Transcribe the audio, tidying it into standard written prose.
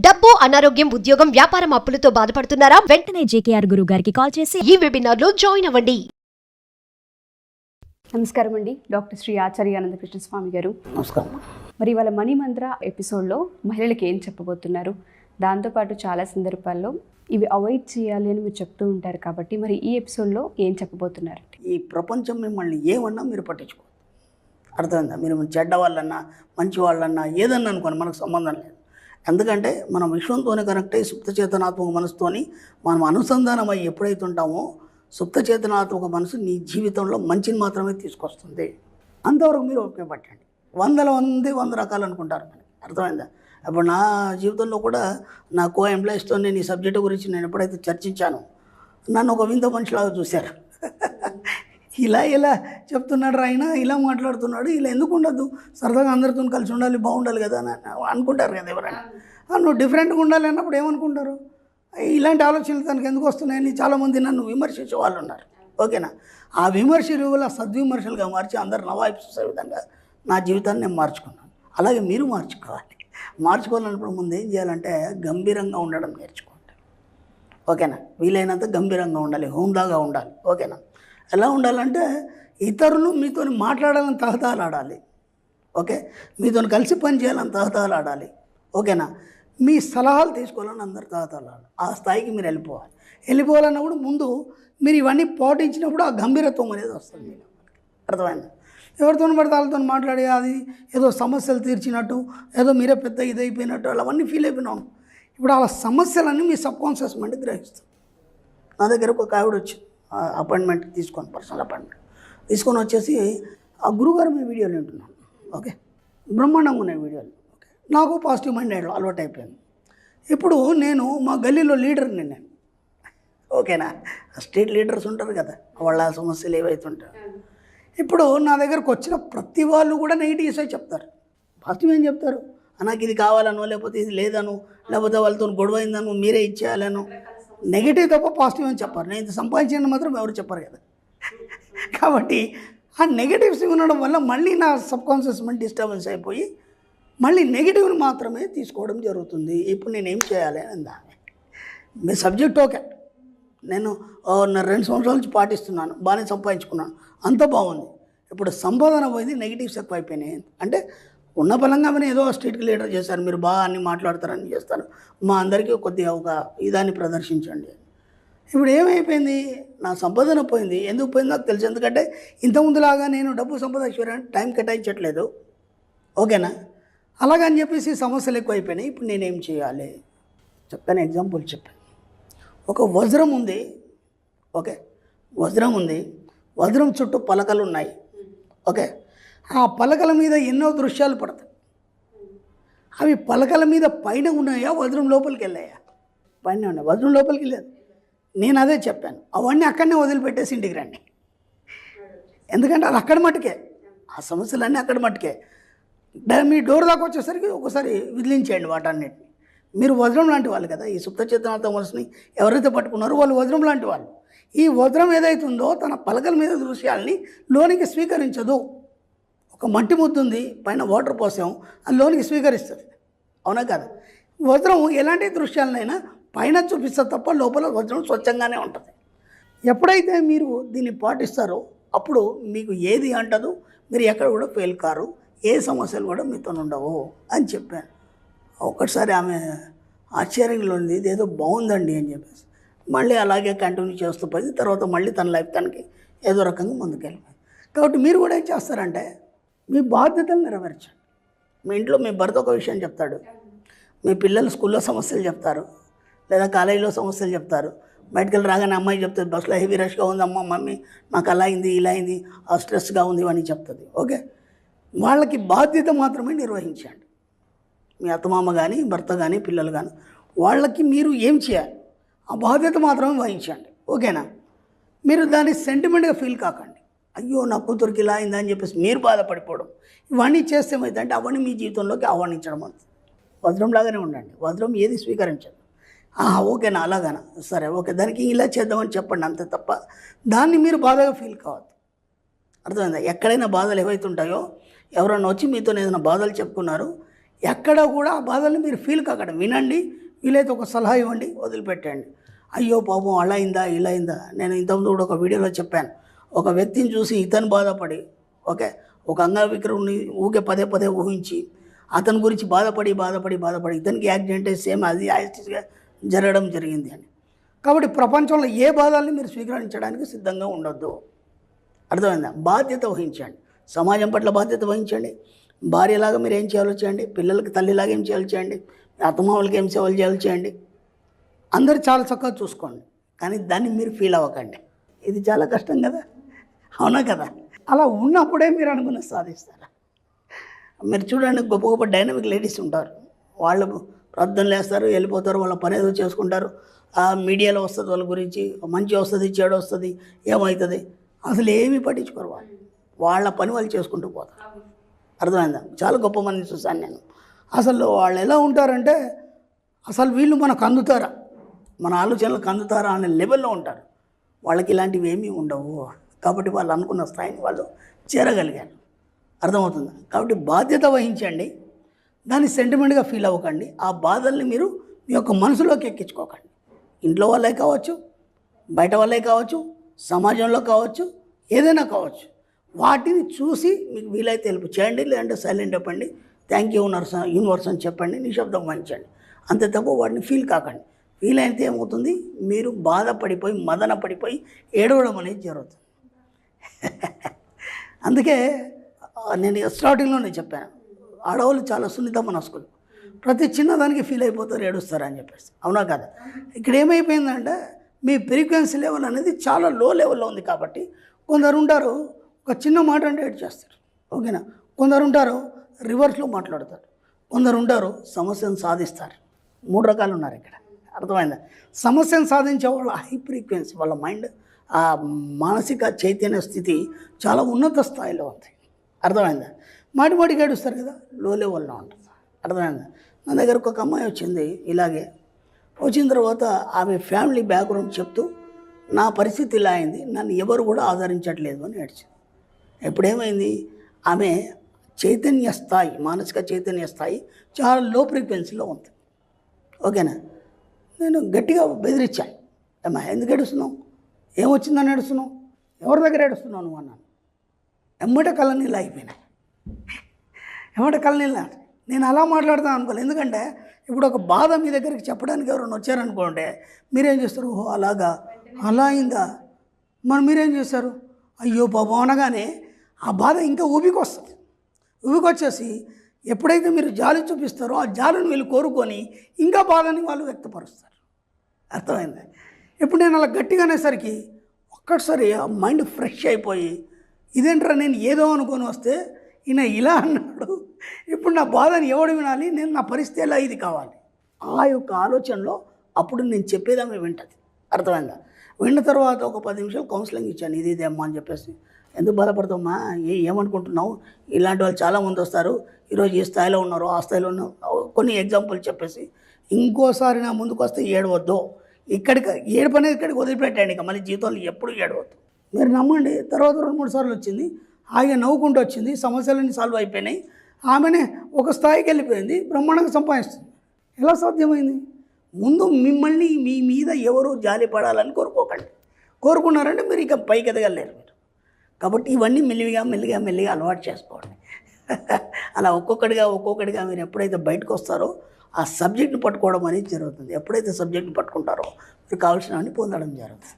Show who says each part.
Speaker 1: డబ్బు, అనారోగ్యం, ఉద్యోగం, వ్యాపారం అప్పులతో బాధపడుతున్నారా?
Speaker 2: వెంటనే జేకేఆర్ గురువు గారికి కాల్ చేసి
Speaker 1: ఈ వెబినార్ లో జాయిన్ అవ్వండి.
Speaker 3: నమస్కారం అండి, డాక్టర్ శ్రీ ఆచార్య అనంతకృష్ణ స్వామి గారు.
Speaker 4: నమస్కారం.
Speaker 3: మరి ఇవాళ మనీ మంత్ర ఎపిసోడ్లో మహిళలకు ఏం చెప్పబోతున్నారు, దాంతోపాటు చాలా సందర్భాల్లో ఇవి అవాయిడ్ చేయాలి అని మీరు చెప్తూ ఉంటారు కాబట్టి మరి ఈ ఎపిసోడ్లో ఏం చెప్పబోతున్నారు?
Speaker 4: ఈ ప్రపంచం మిమ్మల్ని ఏమన్నా మీరు పట్టించుకోవద్దు. అర్థమైందా? మీరు చెడ్డ వాళ్ళన్నా మంచి వాళ్ళన్నా ఏదన్నా అనుకోండి, మనకు సంబంధం లేదు. ఎందుకంటే మనం విశ్వంతోనే కనెక్ట్ అయ్యి సుప్త చేతనాత్మక మనసుతోని మనం అనుసంధానం అయ్యి ఎప్పుడైతే ఉంటామో సుప్త చేతనాత్మక మనసు నీ జీవితంలో మంచిని మాత్రమే తీసుకొస్తుంది. అంతవరకు మీరు ఓపిక పట్టండి. వంద రకాలు అనుకుంటారు మనకి. అర్థమైందా? ఇప్పుడు నా జీవితంలో కూడా నా కో ఎంప్లాయీస్తో నేను ఈ సబ్జెక్టు గురించి నేను ఎప్పుడైతే చర్చించానో నన్ను ఒక వింత మనిషిలాగా చూశారు. ఇలా చెప్తున్నాడు ఆయన, ఇలా మాట్లాడుతున్నాడు, ఇలా ఎందుకు ఉండదు, సరదాగా అందరితో కలిసి ఉండాలి, బాగుండాలి కదా అని అనుకుంటారు కదా ఎవరైనా. నువ్వు డిఫరెంట్గా ఉండాలి అన్నప్పుడు ఏమనుకుంటారు? ఇలాంటి ఆలోచనలు తనకు ఎందుకు వస్తున్నాయని చాలామంది నన్ను విమర్శించే వాళ్ళు ఉన్నారు. ఓకేనా? ఆ విమర్శలు వల్ల సద్విమర్శలుగా మార్చి అందరు నవాయిపు చూసే విధంగా నా జీవితాన్ని నేను మార్చుకున్నాను. అలాగే మీరు మార్చుకోవాలి. మార్చుకోవాలన్నప్పుడు ముందు ఏం చేయాలంటే గంభీరంగా ఉండడం నేర్చుకోండి. ఓకేనా? వీలైనంత గంభీరంగా ఉండాలి, హుందాగా ఉండాలి. ఓకేనా? ఎలా ఉండాలంటే ఇతరులు మీతో మాట్లాడాలని తహతహలాడాలి. ఓకే? మీతో కలిసి పని చేయాలని తహతహలాడాలి. ఓకేనా? మీ సలహాలు తీసుకోవాలని అందరు తహతహలాడాలి. ఆ స్థాయికి మీరు వెళ్ళిపోవాలన్నప్పుడు ముందు మీరు ఇవన్నీ పాటించినప్పుడు ఆ గంభీరత్వం అనేది వస్తుంది మీకు. అర్థమైంది? ఎవరితో పడితే వాళ్ళతో మాట్లాడి అది ఏదో సమస్యలు తీర్చినట్టు, ఏదో మీరే పెద్ద ఇదైపోయినట్టు అవన్నీ ఫీల్ అయిపోయినాం. ఇప్పుడు ఆ సమస్యలన్నీ మీ సబ్కాన్షియస్ మైండ్ గ్రహిస్తుంది. నా దగ్గర ఒక ఆవిడ వచ్చింది, అపాయింట్మెంట్ తీసుకొని, పర్సనల్ అపాయింట్మెంట్ తీసుకొని వచ్చేసి, ఆ గురుగారు మీ వీడియోలు వింటున్నాను. ఓకే, బ్రహ్మాండంగా ఉన్నాయి వీడియోలు. ఓకే, నాకు పాజిటివ్ మైండ్ అలవాటు అయిపోయింది. ఇప్పుడు నేను మా గల్లీలో లీడర్ని నేను. ఓకేనా? స్టేట్ లీడర్స్ ఉంటారు కదా, వాళ్ళ సమస్యలు ఏవైతే ఉంటాయో. ఇప్పుడు నా దగ్గరకు వచ్చిన ప్రతి వాళ్ళు కూడా నెగిటివ్స్ అయి చెప్తారు. పాజిటివ్ ఏం చెప్తారు? నాకు ఇది కావాలనో, లేకపోతే ఇది లేదను, లేకపోతే వాళ్ళతో గొడవ అయిందను, మీరే ఇచ్చేయాలను. నెగిటివ్ తప్ప పాజిటివ్ అని చెప్పారు. నేను ఇంత సంపాదించిన మాత్రం ఎవరు చెప్పారు కదా. కాబట్టి ఆ నెగిటివ్స్ ఉండడం వల్ల మళ్ళీ నా సబ్కాన్షియస్ మైండ్ డిస్టర్బెన్స్ అయిపోయి మళ్ళీ నెగిటివ్ని మాత్రమే తీసుకోవడం జరుగుతుంది. ఇప్పుడు నేనేం చేయాలి అందా? మీ సబ్జెక్ట్ ఓకే, నేను 2 సంవత్సరాల నుంచి పాటిస్తున్నాను, బాగానే సంపాదించుకున్నాను, అంత బాగుంది. ఇప్పుడు సంపాదన పోయింది, నెగిటివ్స్ ఎక్కువ అయిపోయినాయి. అంటే ఉన్న బలంగా ఏదో స్టేట్కి లీడర్ చేశారు, మీరు బాగా అన్ని మాట్లాడతారని చేస్తారు, మా అందరికీ కొద్దిగా ఒక ఇదాన్ని ప్రదర్శించండి. ఇప్పుడు ఏమైపోయింది? నా సంపాదన పోయింది. ఎందుకు పోయింది నాకు తెలుసు. ఎందుకంటే ఇంతకుముందులాగా నేను డబ్బు సంపాదించడానికి టైం కేటాయించట్లేదు. ఓకేనా? అలాగని చెప్పేసి సమస్యలు ఎక్కువ అయిపోయినాయి. ఇప్పుడు నేనేం చేయాలి? చక్కని ఎగ్జాంపుల్ చెప్పాను. ఒక వజ్రం ఉంది. ఓకే, వజ్రం ఉంది, వజ్రం చుట్టూ పలకలు ఉన్నాయి. ఓకే, ఆ పలకల మీద ఎన్నో దృశ్యాలు పడతాయి. అవి పలకల మీద పైన ఉన్నాయా, వజ్రం లోపలికి వెళ్ళాయా? పైన ఉన్నాయి, వజ్రం లోపలికి వెళ్ళలేదు. నేను అదే చెప్పాను, అవన్నీ అక్కడనే వదిలిపెట్టేసి ఇంటికి రండి. ఎందుకంటే అది అక్కడ మట్టుకే, ఆ సమస్యలన్నీ అక్కడ మట్టుకే. మీ డోర్ దాకా వచ్చేసరికి ఒకసారి విదిలించేయండి వాటన్నిటిని. మీరు వజ్రం లాంటి వాళ్ళు కదా. ఈ సుప్త చేతనాత్మక మనసుని ఎవరైతే పట్టుకున్నారో వాళ్ళు వజ్రం లాంటి వాళ్ళు. ఈ వజ్రం ఏదైతుందో తన పలకల మీద దృశ్యాలని లోనికి స్వీకరించదు. ఒక మట్టి ముద్ద ఉంది, పైన వాటర్ పోసాం, అది లోనికి స్వీకరిస్తుంది. అవునా కదా? వజ్రం ఎలాంటి దృశ్యాలనైనా పైన చూపిస్తుంది తప్ప లోపల వజ్రం స్వచ్ఛంగానే ఉంటుంది. ఎప్పుడైతే మీరు దీన్ని పాటిస్తారో అప్పుడు మీకు ఏది అంటదు, మీరు ఎక్కడ కూడా ఫెయిల్ కారు, ఏ సమస్యలు కూడా మీతో ఉండవు అని చెప్పాను. ఒక్కసారి ఆమె ఆశ్చర్యంలో ఉంది, ఇదేదో బాగుందండి అని చెప్పేసి మళ్ళీ అలాగే కంటిన్యూ చేస్తూ పోయి తర్వాత మళ్ళీ తన లైఫ్ తనకి ఏదో రకంగా ముందుకెళ్ళిపోయింది. కాబట్టి మీరు కూడా ఏం చేస్తారంటే మీ బాధ్యతలు నెరవేర్చండి. మీ ఇంట్లో మీ భర్త ఒక విషయం చెప్తాడు, మీ పిల్లలు స్కూల్లో సమస్యలు చెప్తారు, లేదా కాలేజీలో సమస్యలు చెప్తారు, బయటకు వెళ్ళి రాగానే అమ్మాయి చెప్తుంది, బస్సులో హెవీ రష్గా ఉంది అమ్మ, మమ్మీ నాకు అలా అయింది, ఇలా అయింది, ఆ స్ట్రెస్గా ఉంది అని చెప్తుంది. ఓకే, వాళ్ళకి బాధ్యత మాత్రమే నిర్వహించండి. మీ అత్తమామ కానీ, భర్త కానీ, పిల్లలు కానీ, వాళ్ళకి మీరు ఏం చేయాలి ఆ బాధ్యత మాత్రమే వహించండి. ఓకేనా? మీరు దాన్ని సెంటిమెంట్గా ఫీల్ కాకండి. అయ్యో నా కూతురికి ఇలా అయిందా అని చెప్పేసి మీరు బాధపడిపోవడం, ఇవన్నీ చేస్తే ఏమైందంటే అవన్నీ మీ జీవితంలోకి ఆహ్వానించడం అవుతుంది. వజ్రంలాగానే ఉండండి, వజ్రం ఏది స్వీకరించదు. ఓకేనా, అలాగనా, సరే ఓకే, దానికి ఇలా చేద్దామని చెప్పండి, అంతే తప్ప దాన్ని మీరు బాధగా ఫీల్ కావద్దు. అర్థమైందా? ఎక్కడైనా బాధలు ఏవైతే ఉంటాయో, ఎవరన్నా వచ్చి మీతో ఏదైనా బాధలు చెప్పుకున్నారు, ఎక్కడ కూడా ఆ బాధల్ని మీరు ఫీల్ కాకండి, వినండి, వీలైతే ఒక సలహా ఇవ్వండి, వదిలిపెట్టండి. అయ్యో పాపం అలా అయిందా ఇలా అయిందా. నేను ఇంతకుముందు కూడా ఒక వీడియోలో చెప్పాను, ఒక వ్యక్తిని చూసి ఇతను బాధపడి ఓకే ఒక అంగవికలుని ఊకే పదే పదే ఊహించి అతని గురించి బాధపడి ఇతనికి యాక్సిడెంట్ సేమ్ అది యాక్సిడెంట్గా జరగడం జరిగింది అని. కాబట్టి ప్రపంచంలో ఏ బాధల్ని మీరు స్వీకరించడానికి సిద్ధంగా ఉండొద్దు. అర్థమైందా? బాధ్యత వహించండి, సమాజం పట్ల బాధ్యత వహించండి. భార్యలాగా మీరు ఏం చేయాలో చేయండి, పిల్లలకి తల్లిలాగా ఏం చేయాలో చేయండి, అత్తమామలకి ఏం సేవలు చేయాలో చేయండి. అందరు చాలా చక్కగా చూసుకోండి, కానీ దాన్ని మీరు ఫీల్ అవ్వకండి. ఇది చాలా కష్టం కదా, అవునా కదా? అలా ఉన్నప్పుడే మీరు అనుకున్న సాధిస్తారా? మీరు చూడండి, గొప్ప గొప్ప డైనమిక్ లేడీస్ ఉంటారు, వాళ్ళు ప్రార్థనలు వేస్తారు, వెళ్ళిపోతారు, వాళ్ళ పని ఏదో చేసుకుంటారు. ఆ మీడియాలో వస్తుంది వాళ్ళ గురించి, మంచి వస్తుంది చెడు వస్తుంది ఏమవుతుంది అసలు ఏమీ పట్టించుకోరు. వాళ్ళ పని వాళ్ళు చేసుకుంటూ పోతారు. అర్థమైందా? చాలా గొప్ప మందిని చూశాను నేను. అసలు వాళ్ళు ఎలా ఉంటారంటే అసలు వీళ్ళు మనకు అందుతారా, మన ఆలోచనలకు అందుతారా అనే లెవెల్లో ఉంటారు. వాళ్ళకి ఇలాంటివి ఏమీ ఉండవు. కాబట్టి వాళ్ళు అనుకున్న స్థాయిని వాళ్ళు చేరగలిగారు. అర్థమవుతుందా? కాబట్టి బాధ్యత వహించండి, దాన్ని సెంటిమెంట్గా ఫీల్ అవ్వకండి. ఆ బాధల్ని మీరు మీ యొక్క మనసులోకి ఎక్కించుకోకండి. ఇంట్లో వాళ్ళే కావచ్చు, బయట వాళ్ళే కావచ్చు, సమాజంలో కావచ్చు, ఏదైనా కావచ్చు. వాటిని చూసి మీకు వీలైతే హెల్ప్ చేయండి, లేదంటే సైలెంట్ చెప్పండి, థ్యాంక్ యూ యూనివర్స్ అని చెప్పండి, నిశ్శబ్దం వహించండి. అంతే తప్ప వాటిని ఫీల్ కాకండి. ఫీల్ అయితే ఏమవుతుంది, మీరు బాధపడిపోయి మదన పడిపోయి ఏడవడం అనేది జరుగుతుంది. అందుకే నేను స్టార్టింగ్లోనే చెప్పాను, ఆడవాళ్ళు చాలా సున్నిత మనస్కులు, ప్రతి చిన్నదానికి ఫీల్ అయిపోతారు, ఏడుస్తారు అని చెప్పేసి. అవునా కదా? ఇక్కడ ఏమైపోయిందంటే మీ ఫ్రీక్వెన్సీ లెవెల్ అనేది చాలా లో లెవెల్లో ఉంది. కాబట్టి కొందరు ఉంటారు ఒక చిన్న మాట అంటే ఏడ్ చేస్తారు, ఓకేనా? కొందరు ఉంటారు రివర్స్లో మాట్లాడతారు, కొందరు ఉంటారు సమస్యను సాధిస్తారు. 3 రకాలు ఉన్నారు ఇక్కడ. అర్థమైందా? సమస్యను సాధించే వాళ్ళ హై ఫ్రీక్వెన్సీ, వాళ్ళ మైండ్ ఆ మానసిక చైతన్య స్థితి చాలా ఉన్నత స్థాయిలో ఉంది. అర్థమైందా? మాటిమాటికి ఏడుస్తారు కదా, లో లెవెల్లో ఉంటుంది. అర్థమైందా? నా దగ్గరకు ఒక అమ్మాయి వచ్చింది, ఇలాగే వచ్చిన తర్వాత ఆమె ఫ్యామిలీ బ్యాక్గ్రౌండ్ చెప్తూ నా పరిస్థితి ఇలా అయింది, నన్ను ఎవరు కూడా ఆదరించట్లేదు అని ఏడ్చింది. ఎప్పుడేమైంది, ఆమె చైతన్య స్థాయి, మానసిక చైతన్య స్థాయి చాలా లో ఫ్రీక్వెన్సీలో ఉంది. ఓకేనా? నేను గట్టిగా బెదిరించాను, అమ్మా ఎందుకు ఏడుస్తున్నావు, ఏమొచ్చిందని ఏడుస్తున్నావు, ఎవరి దగ్గర ఏడుస్తున్నావు నువ్వు అన్నాను. ఎమ్మట కళ్ళనీళ్ళు అయిపోయినాయి, ఎమ్మట కళ్ళనీళ్ళు. నేను అలా మాట్లాడతాను అనుకోలేదు, ఎందుకంటే ఇప్పుడు ఒక బాధ మీ దగ్గరికి చెప్పడానికి ఎవరైనా వచ్చారనుకోండి, మీరేం చేస్తారు, ఓహో అలాగా అలా అయిందా, మరి మీరేం చేస్తారు, అయ్యో పాపం అనగానే ఆ బాధ ఇంకా ఊబికొస్తుంది. ఊబికొచ్చేసి ఎప్పుడైతే మీరు జాలి చూపిస్తారో ఆ జాలిని వీళ్ళు కోరుకొని ఇంకా బాధని వాళ్ళు వ్యక్తపరుస్తారు. అర్థమైంది? ఇప్పుడు నేను అలా గట్టిగానేసరికి ఒక్కసారి ఆ మైండ్ ఫ్రెష్ అయిపోయి, ఇదేంట్రా నేను ఏదో అనుకొని వస్తే ఈయన ఇలా అన్నాడు, ఇప్పుడు నా బాధని ఎవడు వినాలి, నేను నా పరిస్థితి ఎలా ఇది కావాలి, ఆ యొక్క ఆలోచనలో అప్పుడు నేను చెప్పేది ఆమె వింటుంది. అర్థమైందా? విన్న తర్వాత ఒక 10 నిమిషాలు కౌన్సిలింగ్ ఇచ్చాను, ఇది ఇదే అమ్మా అని చెప్పేసి. ఎందుకు బాధపడతామా, ఏమనుకుంటున్నావు, ఇలాంటి వాళ్ళు చాలామంది వస్తారు, ఈరోజు ఈ స్థాయిలో ఉన్నారు, ఆ స్థాయిలో ఉన్నారు, కొన్ని ఎగ్జాంపుల్ చెప్పేసి ఇంకోసారి నా ముందుకు వస్తే ఏడవద్దు, ఇక్కడికి ఏడుపు అనేది ఇక్కడికి వదిలిపెట్టండి, ఇక మళ్ళీ జీవితంలో ఎప్పుడు ఏడవద్దు. మీరు నమ్మండి, తర్వాత 2-3 సార్లు వచ్చింది, హాయిగా నవ్వుకుంటూ వచ్చింది, సమస్యలన్నీ సాల్వ్ అయిపోయినాయి, ఆమెనే ఒక స్థాయికి వెళ్ళిపోయింది, బ్రహ్మాండంగా సంపాదిస్తుంది. ఎలా సాధ్యమైంది? ముందు మిమ్మల్ని మీ మీద ఎవరు జాలి పడాలని కోరుకోకండి. కోరుకున్నారంటే మీరు ఇక పైకి ఎదగలేరు మీరు. కాబట్టి ఇవన్నీ మెల్లిగా అలవాటు చేసుకోండి. అలా ఒక్కొక్కటిగా మీరు ఎప్పుడైతే బయటకు వస్తారో ఆ సబ్జెక్ట్ని పట్టుకోవడం అనేది జరుగుతుంది. ఎప్పుడైతే సబ్జెక్ట్ని పట్టుకుంటారో మీరు కావాల్సినవన్నీ పొందడం జరుగుతుంది.